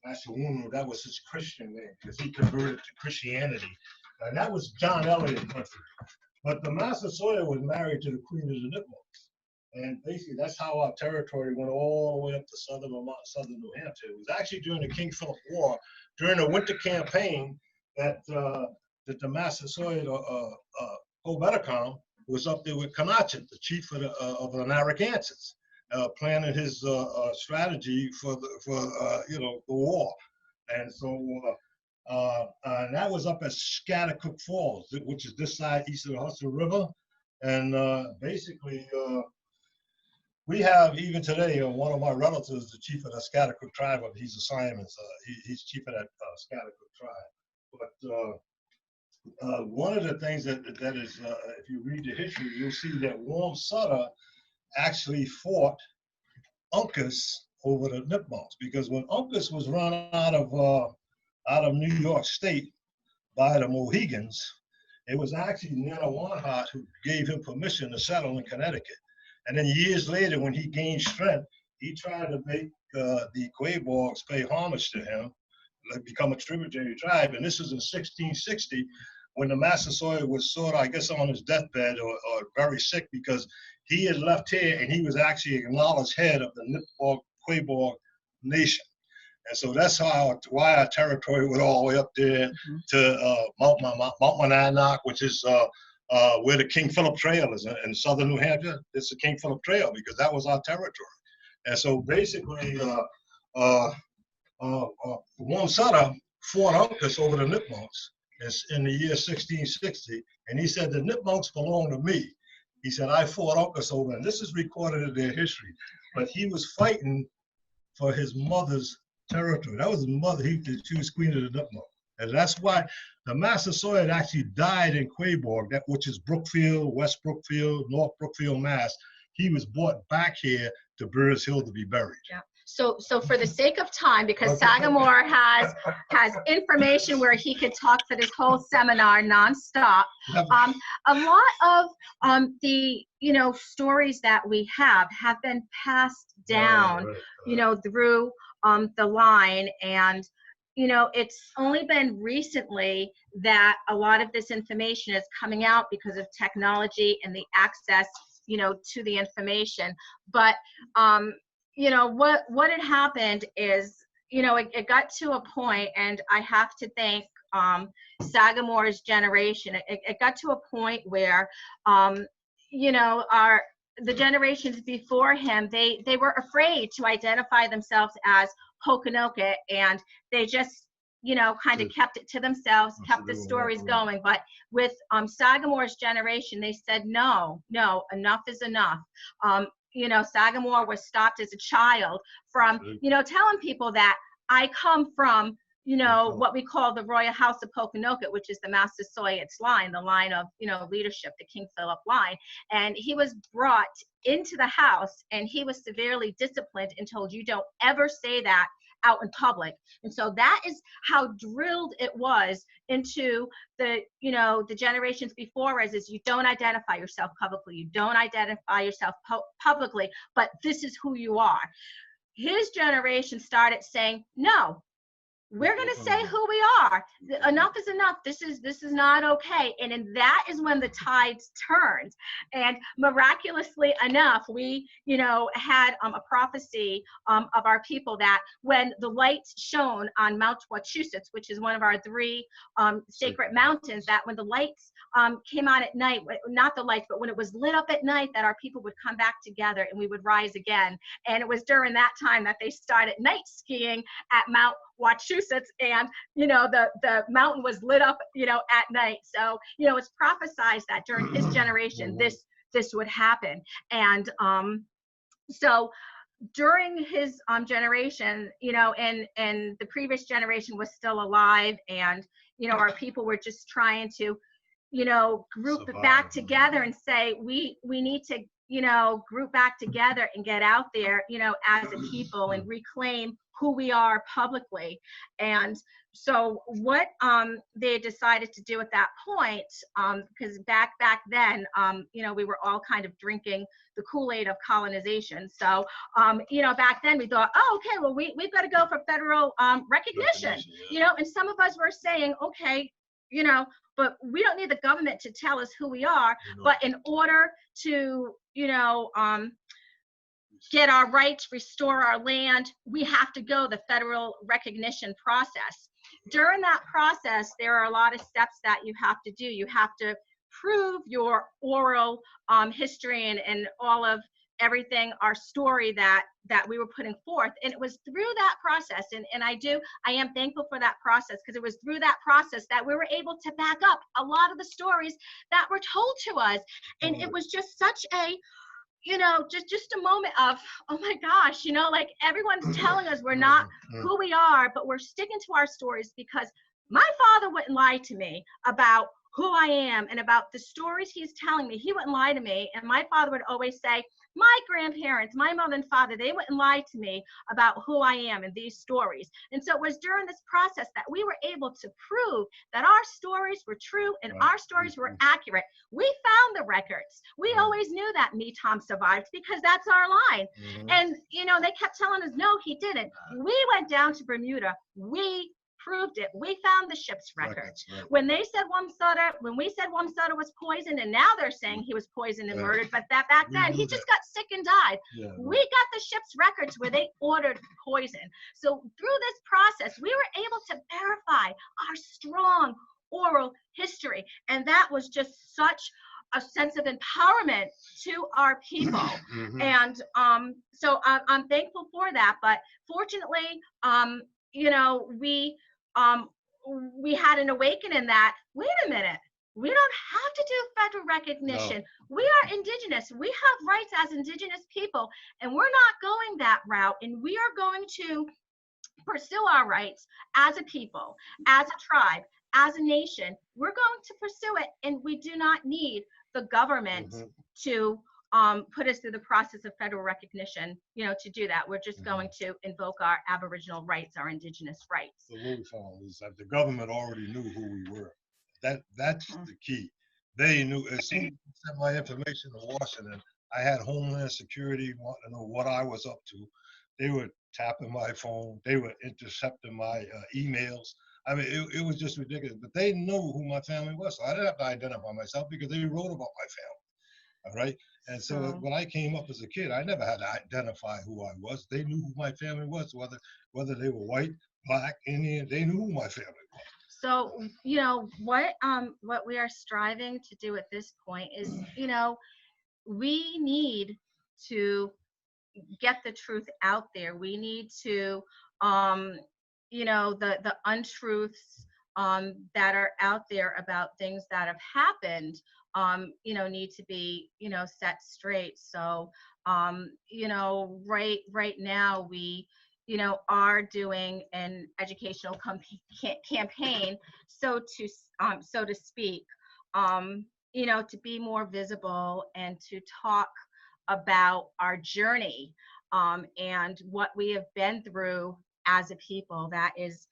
A: Nashawunu, that was his Christian name, because he converted to Christianity. And that was John Elliott country. But the Massasoit was married to the queen of the Nipmunks. And basically, that's how our territory went all the way up to southern New Hampshire. It was actually during the King Philip War, during the winter campaign, that the Massasoit Hobeticon was up there with Connaughton, the chief of the Narragansetts, planning his strategy for the war. And so and that was up at Schaghticoke Falls, which is this side east of the Hudson River. And basically, we have, even today, one of my relatives, the chief of the Schaghticoke tribe, he's a Simons, he's chief of that Schaghticoke tribe. But one of the things that is, if you read the history, you'll see that Warm Sutter actually fought Uncas over the Nipmunks, because when Uncas was run out of New York State by the Mohegans, it was actually Nanawanha who gave him permission to settle in Connecticut. And then years later, when he gained strength, he tried to make the Quabogs pay homage to him, become a tributary tribe. And this was in 1660, when the Massasoit was sort of, I guess, on his deathbed or very sick, because he had left here and he was actually acknowledged head of the Nipmuc Quabog Nation. And so that's why our territory went all the way up there to Mount Monadnock, which is where the King Philip Trail is in southern New Hampshire. It's the King Philip Trail, because that was our territory. And so basically, Warm Sutter fought Uncas over the Nipmunks in the year 1660, and he said, the Nipmunks belong to me. He said, I fought Uncas over, and this is recorded in their history, but he was fighting for his mother's territory. That was his mother. She was queen of the Nipmuc. And that's why the Massasoit actually died in Quabog, which is Brookfield, West Brookfield, North Brookfield, Mass. He was brought back here to Burrs Hill to be buried.
D: Yeah. So for the sake of time, because Sagamore has information where he could talk for this whole seminar nonstop, a lot of the stories that we have been passed down, through the line. And it's only been recently that a lot of this information is coming out because of technology and the access, to the information. But, what had happened is, it got to a point, and I have to thank Sagamore's generation. It got to a point where, the generations before him, they were afraid to identify themselves as Pokanoket, and they just you know, kind of kept it to themselves, kept the stories going. But with Sagamore's generation, they said, no, enough is enough. You know, Sagamore was stopped as a child from, you know, telling people that I come from, you know, what we call the Royal House of Pokanoket, which is the Massasoit's line, the line of, you know, leadership, the King Philip line. And he was brought into the house and he was severely disciplined and told, you don't ever say that out in public. And so that is how drilled it was into the, you know, the generations before us, is you don't identify yourself publicly, you don't identify yourself publicly, but this is who you are. His generation started saying, no, we're going to say who we are. Enough is enough. This is not okay. And that is when the tides turned. And miraculously enough, we, you know, had a prophecy of our people that when the lights shone on Mount Wachusett, which is one of our 3 sacred mountains, that when the lights came on at night, not the lights, but when it was lit up at night, that our people would come back together and we would rise again. And it was during that time that they started night skiing at Mount Wachusett, and you know, the mountain was lit up, you know, at night. So, you know, it's prophesied that during his generation this would happen. And so during his generation, you know, and the previous generation was still alive, and you know, our people were just trying to, you know, group back together and say, we need to, you know, group back together and get out there, you know, as a people and reclaim who we are publicly. And so what they decided to do at that point, because back then, you know, we were all kind of drinking the Kool-Aid of colonization. So, you know, back then we thought, oh, okay, well, we've got to go for federal recognition, you know, and some of us were saying, okay, you know, but we don't need the government to tell us who we are. But in order to, you know, get our rights, restore our land, we have to go the federal recognition process. During that process, there are a lot of steps that you have to do. You have to prove your oral history and all of everything, our story that we were putting forth. And it was through that process, and I am thankful for that process, because it was through that process that we were able to back up a lot of the stories that were told to us. And it was just such a, you know, just a moment of, oh my gosh, you know, like everyone's telling us we're not who we are, but we're sticking to our stories, because my father wouldn't lie to me about who I am and about the stories he's telling me. He wouldn't lie to me. And my father would always say, my grandparents, my mother and father, they wouldn't lie to me about who I am in these stories. And so it was during this process that we were able to prove that our stories were true and our stories were accurate. We found the records. We always knew that Me Tom survived, because that's our line. And, you know, they kept telling us, no, he didn't. We went down to Bermuda. We proved it. We found the ship's records. When they said when we said Wamsutta was poisoned, and now they're saying he was poisoned and murdered, but that back then he just got sick and died. We got the ship's records where they ordered poison. So through this process, we were able to verify our strong oral history, and that was just such a sense of empowerment to our people. And so I'm thankful for that. But fortunately, you know, we had an awakening that, wait a minute, we don't have to do federal recognition. We are Indigenous. We have rights as Indigenous people, and we're not going that route. And we are going to pursue our rights as a people, as a tribe, as a nation. We're going to pursue it, and we do not need the government to put us through the process of federal recognition, you know, to do that. We're just going to invoke our Aboriginal rights, our Indigenous rights.
A: So what we found is that the government already knew who we were. That's the key. They knew. As soon as I sent my information to Washington, I had Homeland Security wanting to know what I was up to. They were tapping my phone. They were intercepting my emails. I mean, it was just ridiculous. But they knew who my family was, so I didn't have to identify myself, because they wrote about my family. All right. And so when I came up as a kid, I never had to identify who I was. They knew who my family was, whether they were white, black, Indian. They knew who my family was.
D: So, you know, what we are striving to do at this point is, you know, we need to get the truth out there. We need to the untruths that are out there about things that have happened, need to be, set straight. So, right now we, are doing an educational campaign, so to speak, to be more visible and to talk about our journey, and what we have been through as a people. That is,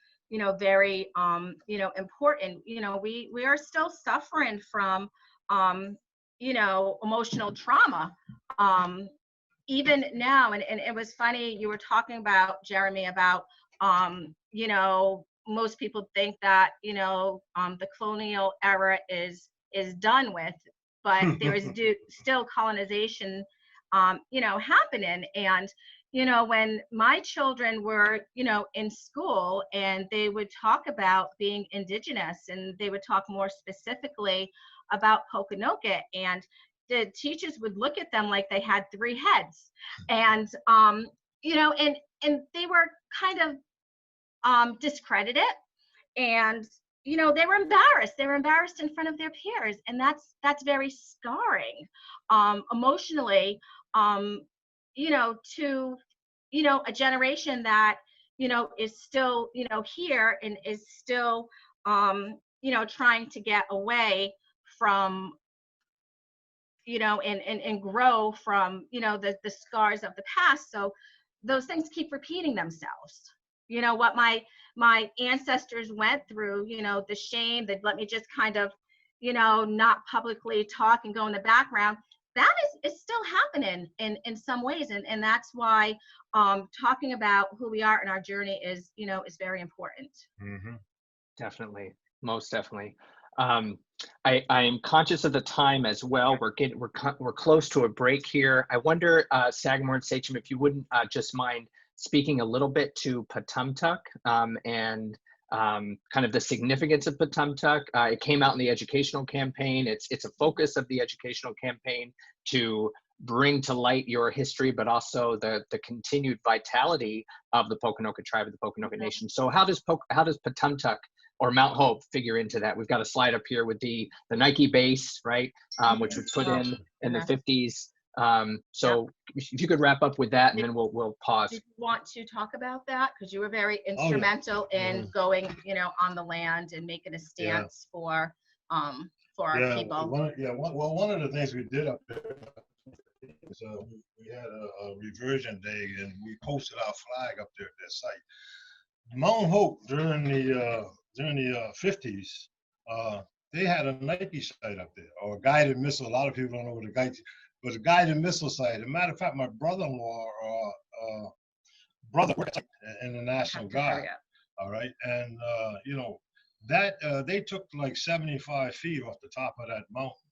D: very, important. We are still suffering from, emotional trauma, even now. And it was funny, you were talking about, Jeremy, about, most people think that, the colonial era is done with, but there is still colonization, happening. And, when my children were, in school, and they would talk about being Indigenous, and they would talk more specifically about Pokanoket, and the teachers would look at them like they had three heads. And, and they were kind of discredited, and, they were embarrassed. They were embarrassed in front of their peers. And that's very scarring, emotionally, to, a generation that, is still, here, and is still, trying to get away from, and grow from, the scars of the past. So those things keep repeating themselves. What my ancestors went through, the shame, that let me just kind of, not publicly talk and go in the background, that is still happening in some ways. And that's why talking about who we are and our journey is, is very important.
A: Mm-hmm.
C: Definitely, most definitely. I'm conscious of the time as well. We're close to a break here. I wonder, Sagamore and Sachem, if you wouldn't just mind speaking a little bit to Patumtuk, and kind of the significance of Patumtuk. It came out in the educational campaign. It's a focus of the educational campaign to bring to light your history, but also the continued vitality of the Pokanoket tribe, of the Pokanoket Nation. So how does Patumtuk or Mount Hope figure into that? We've got a slide up here with the Nike base, right, which was put in the 50s. So if you could wrap up with that, and then we'll pause.
D: Did you want to talk about that? Because you were very instrumental in going, on the land and making a stance for our people.
A: One of the things we did up there is we had a reversion day, and we posted our flag up there at that site. Mount Hope during the 50s, they had a Nike site up there, or a guided missile. A lot of people don't know what a guided missile site. As a matter of fact, my brother-in-law worked in the National Guard. All right, and they took like 75 feet off the top of that mountain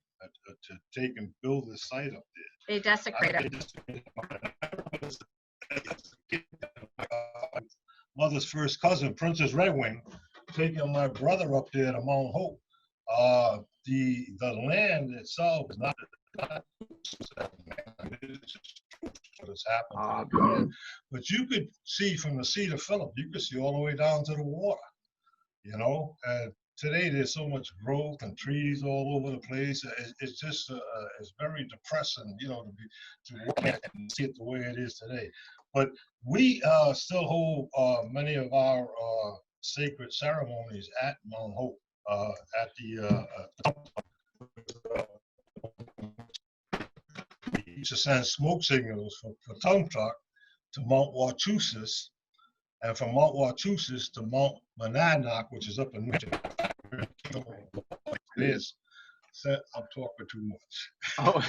A: to take and build the site up there.
D: They desecrated.
A: Mother's first cousin, Princess Redwing, taking my brother up there to Mount Hope. The land itself is not what has happened. But you could see from the Cedar Phillip, you could see all the way down to the water. And today there's so much growth and trees all over the place. It's just it's very depressing, to walk and see it the way it is today. But we still hold many of our sacred ceremonies at Mount Hope, at the we used to send smoke signals from Patumtuk to Mount Wachusett, and from Mount Wachusett to Mount Monadnock, which is up in Michigan. It is. I'm talking too much.
C: Oh,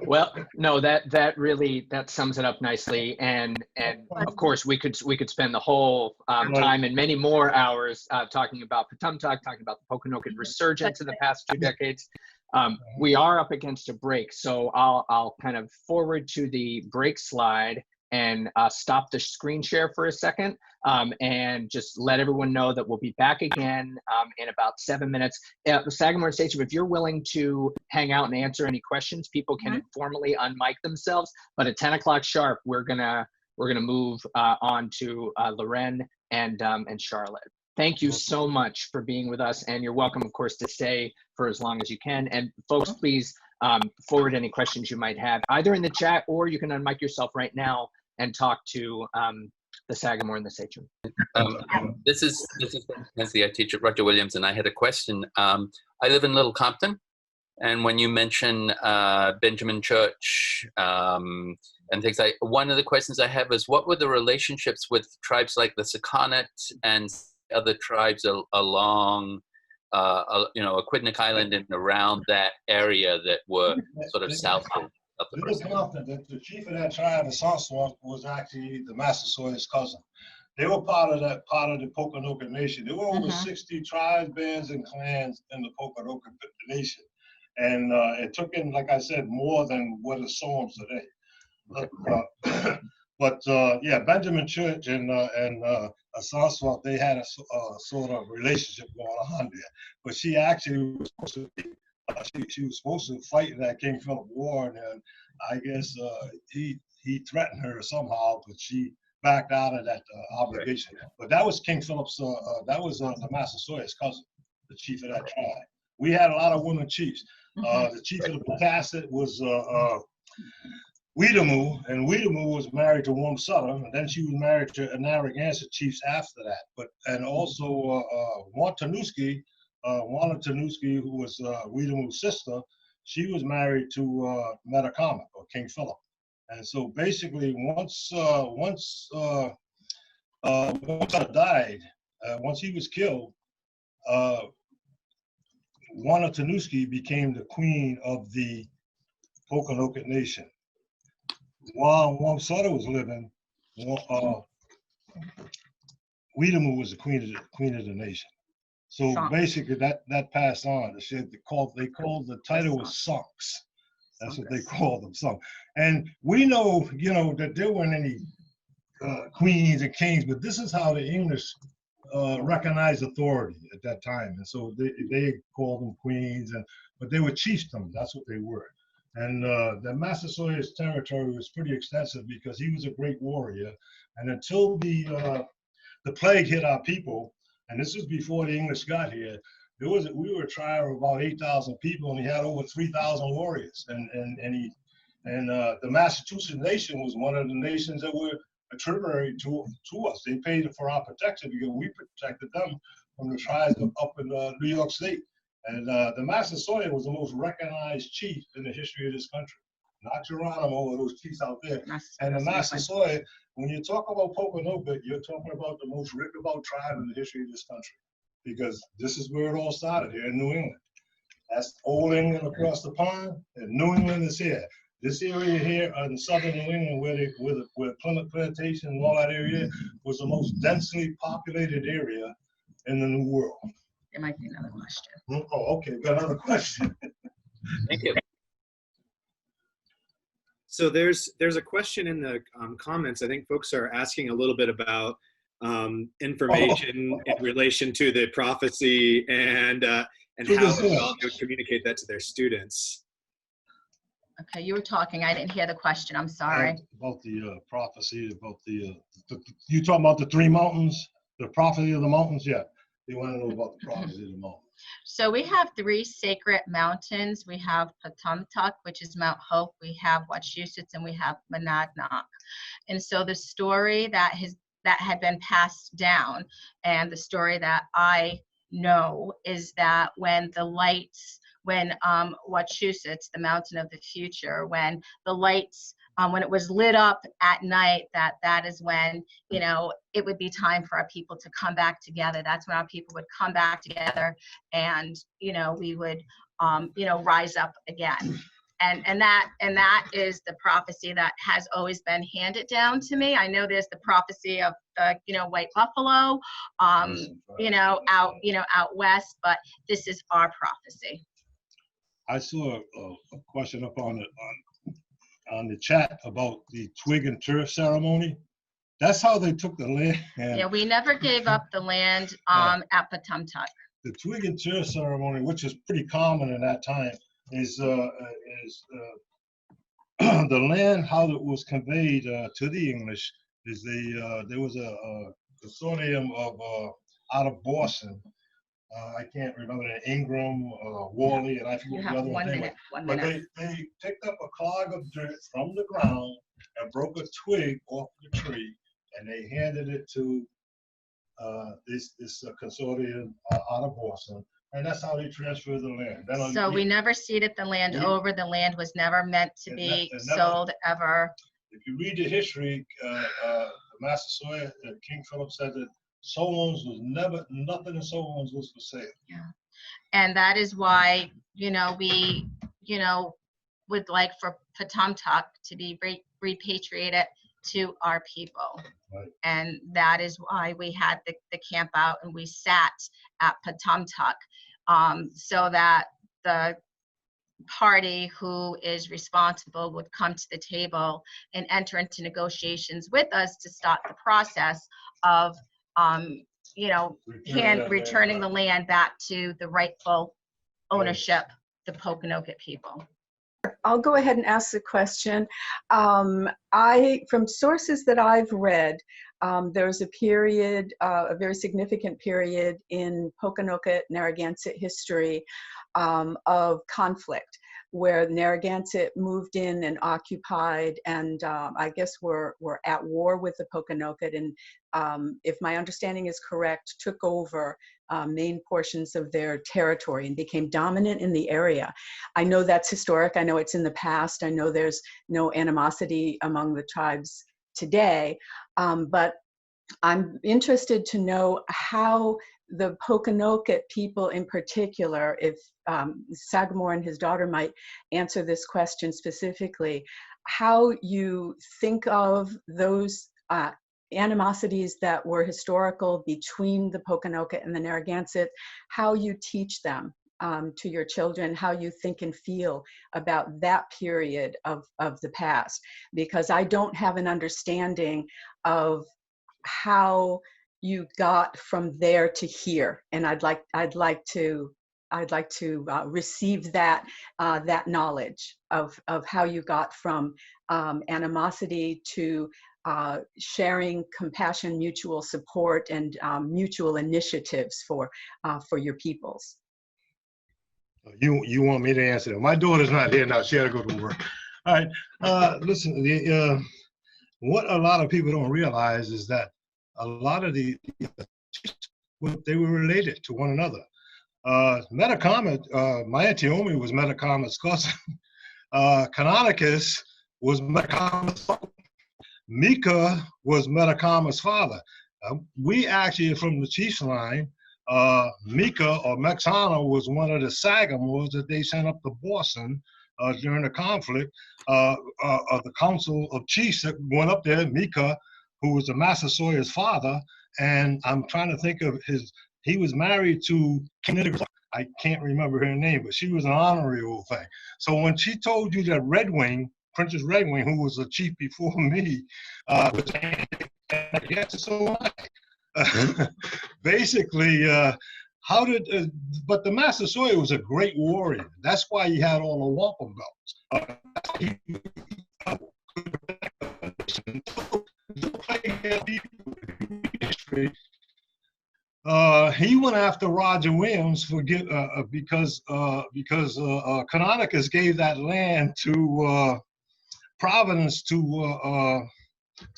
C: well, no, that really sums it up nicely, and of course we could spend the whole time and many more hours talking about Patumtuk, talking about the Pokanoket resurgence in the past 2 decades. We are up against a break, so I'll kind of forward to the break slide and stop the screen share for a second, and just let everyone know that we'll be back again in about 7 minutes. Sagamore and Sachem, if you're willing to hang out and answer any questions, people can informally unmic themselves. But at 10 o'clock sharp, we're gonna move on to Loren and Charlotte. Thank you so much for being with us, and you're welcome, of course, to stay for as long as you can. And folks, please forward any questions you might have, either in the chat, or you can unmic yourself right now and talk to the Sagamore and the Sachem.
E: This is Mackenzie. I teach at Roger Williams, and I had a question. I live in Little Compton, and when you mention Benjamin Church and things like, one of the questions I have is, what were the relationships with tribes like the Sakonnet and other tribes along, Aquidneck Island and around that area that were sort of south of the
A: Little Compton, the chief of that tribe, the Sonswamp, was actually the Massasoit's cousin. They were part of the Pokanoket Nation. There were over 60 tribes, bands, and clans in the Pokanoket Nation. And it took in, like I said, more than what is sown today. But yeah, Benjamin Church and Sonswamp, they had a sort of relationship going on there. But she actually was supposed to be, she was supposed to fight in that King Philip War, and then I guess he threatened her somehow, but she backed out of that obligation. But that was King Philip's, that was the Massasoit's cousin, the chief of that tribe. We had a lot of women chiefs. The chief of the Pawcasset was Weedamoo, and Weedamoo was married to Wamsutta, and then she was married to Narragansett chiefs after that. And also Wantanuski, who was Weedamoo's sister, she was married to Metacomet, or King Philip. And so basically, once Wamsutta died, once he was killed, Wantanuski became the queen of the Pokanoket Nation. While Wamsutta was living, Weedamoo was the queen of the nation. So basically, that passed on. They called the title was Sunks. That's what they called them, Sunks. And we know, that there weren't any queens and kings, but this is how the English recognized authority at that time. And so they called them queens, but they were chiefdoms. That's what they were. And the Massasoit's territory was pretty extensive because he was a great warrior. And until the plague hit our people, and this was before the English got here, we were a tribe of about 8,000 people, and he had over 3,000 warriors. And the Massachusetts Nation was one of the nations that were a tributary to us. They paid for our protection because we protected them from the tribes up in New York State. And the Massasoit was the most recognized chief in the history of this country, not Geronimo or those chiefs out there. And the Massasoit, when you talk about Pokanoket, you're talking about the most written about tribe in the history of this country, because this is where it all started, here in New England. That's Old England across the pond, and New England is here. This area here in southern New England, where Plymouth Plantation and all that area was the most densely populated area in the New World.
D: There might be another question.
A: Oh, okay, got another question.
E: Thank you.
F: So there's a question in the comments. I think folks are asking a little bit about information in relation to the prophecy and how they would communicate that to their students.
D: Okay, you were talking. I didn't hear the question. I'm sorry.
A: About the prophecy, about you talking about the three mountains, the prophecy of the mountains? Yeah. They want to know about the prophecy of the mountain.
D: So we have 3 sacred mountains. We have Patumtuck, which is Mount Hope. We have Wachusett, and we have Monadnock. And so the story that had been passed down, and the story that I know, is that when Wachusett, the mountain of the future, when the lights, when it was lit up at night, that is when, it would be time for our people to come back together. That's when our people would come back together, and, we would, rise up again. And that is the prophecy that has always been handed down to me. I know there's the prophecy of the, white buffalo, out west, but this is our prophecy.
A: I saw a question up on the chat about the twig and turf ceremony. That's how they took the land.
D: Yeah, we never gave up the land at Patumtuck.
A: The twig and turf ceremony, which is pretty common in that time, is the land, how it was conveyed to the English, is there was a consortium of out of Boston. I can't remember the Ingram, Worley, and I
D: You
A: forget the
D: have
A: other
D: 1
A: name.
D: minute, 1
A: But
D: minute.
A: they picked up a clog of dirt from the ground and broke a twig off the tree, and they handed it to this consortium out of Boston, and that's how they transferred the land. Then
D: So we never ceded the land over. The land was never meant to be sold ever.
A: If you read the history, the Massasoit, King Philip said that Solon's was never, nothing in Solon's was for sale.
D: Yeah. And that is why, we, would like for Patumtuck to be repatriated to our people.
A: Right.
D: And that is why we had the camp out and we sat at Patumtuck, so that the party who is responsible would come to the table and enter into negotiations with us to start the process of, returning the land back to the rightful ownership, the Pokanoket people.
G: I'll go ahead and ask the question. From sources that I've read, there was a period, a very significant period in Pokanoket Narragansett history of conflict, where Narragansett moved in and occupied, and I guess were at war with the Pokanoket, and if my understanding is correct, took over main portions of their territory and became dominant in the area. I know that's historic. I know it's in the past. I know there's no animosity among the tribes today, but I'm interested to know how the Pokanoket people in particular, if Sagamore and his daughter might answer this question specifically, how you think of those animosities that were historical between the Pokanoket and the Narragansett, how you teach them to your children, how you think and feel about that period of the past, because I don't have an understanding of how you got from there to here, and I'd like to receive that knowledge of how you got from animosity to sharing, compassion, mutual support, and mutual initiatives for your peoples.
A: You want me to answer that? My daughter's not here now. She had to go to work. All right. Listen, what a lot of people don't realize is that a lot of they were related to one another. Metacomet, my Auntie Omi was Metacomet's cousin. Canonicus was Metacomet's father. Mika was Metacomet's father. We actually, from the chief's line, Mika or Mexana was one of the Sagamores that they sent up to Boston during the conflict of the Council of Chiefs that went up there. Mika, who was the Massasoit's father, and I'm trying to think of he was married to I can't remember her name, but she was an honorary old thing. So when she told you that Red Wing, Princess Red Wing, who was a chief before me, was yes, so am I. Basically, but the Massasoit was a great warrior. That's why he had all the wampum belts. He went after Roger Williams because Canonicus gave that land to Providence to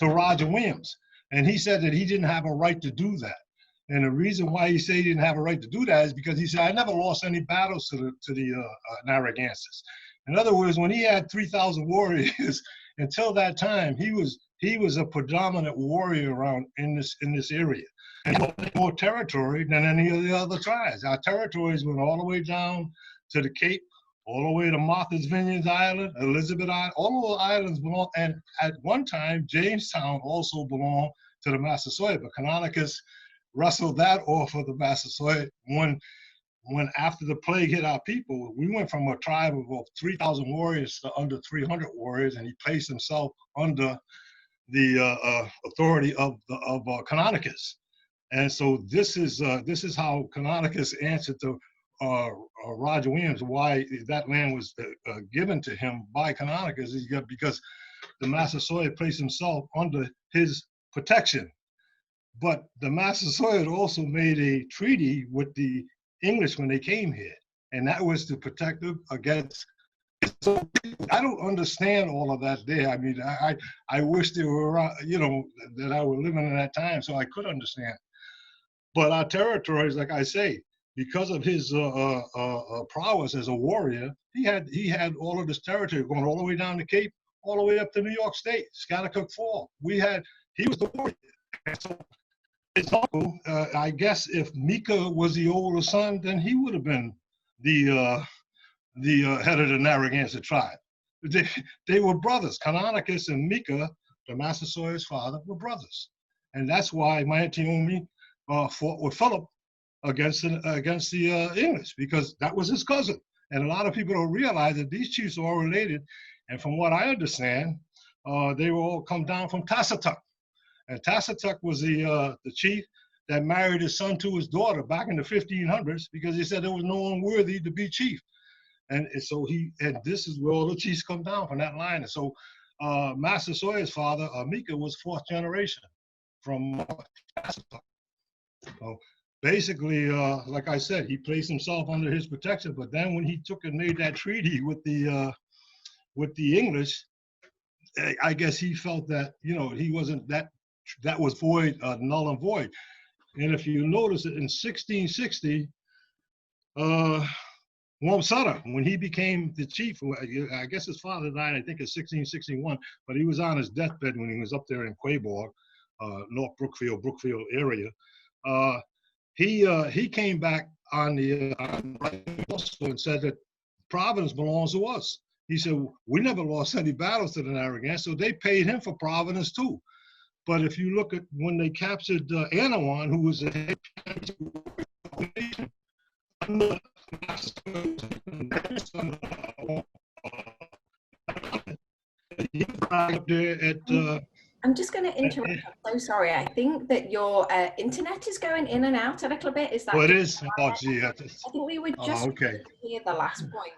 A: Roger Williams, and he said that he didn't have a right to do that. And the reason why he said he didn't have a right to do that is because he said, I never lost any battles to the Narragansetts. In other words, when he had 3,000 warriors, until that time, he was a predominant warrior around in this area. And more territory than any of the other tribes. Our territories went all the way down to the Cape, all the way to Martha's Vineyard Island, Elizabeth Island. All of the islands belong, and at one time, Jamestown also belonged to the Massasoit, but Canonicus wrestled that off of the Massasoit. When after the plague hit our people, we went from a tribe of 3,000 warriors to under 300 warriors, and he placed himself under the authority of Canonicus. And so this is how Canonicus answered to Roger Williams why that land was given to him by Canonicus is because the Massasoit placed himself under his protection. But the Massasoit also made a treaty with the English when they came here, and that was to protect them against. So I don't understand all of that there. I mean, I wish they were around, you know, that I was living in that time, so I could understand. But our territories, like I say, because of his prowess as a warrior, he had all of this territory going all the way down the Cape, all the way up to New York State, Schaghticoke Fall. He was the warrior. And so his uncle, I guess, if Mika was the older son, then he would have been the head of the Narragansett tribe. They were brothers. Canonicus and Mika, the Massasoit's father, were brothers, and that's why Miantiumi fought with Philip against the English, because that was his cousin. And a lot of people don't realize that these chiefs are all related. And from what I understand, they were all come down from Tassatuck. And Tassatuck was the chief that married his son to his daughter back in the 1500s because he said there was no one worthy to be chief. And so this is where all the chiefs come down from that line. And so Massasoit's father, Mika, was fourth generation from Tassatuck. So basically, like I said, he placed himself under his protection. But then when he took and made that treaty with the English, I guess he felt that, you know, he wasn't that was void, null and void. And if you notice it in 1660, Wamsutta, when he became the chief, I guess his father died, I think, in 1661, but he was on his deathbed when he was up there in Quaboag, North Brookfield area. He came back on the and said that Providence belongs to us. He said, we never lost any battles to the Narragansett, so they paid him for Providence too. But if you look at when they captured Anawan, who was the head
H: I'm just going to interrupt. I'm so sorry. I think that your internet is going in and out a little bit. Is that?
A: Oh, it is? Oh, gee. I
H: think we would just
A: okay.
H: hear the last point.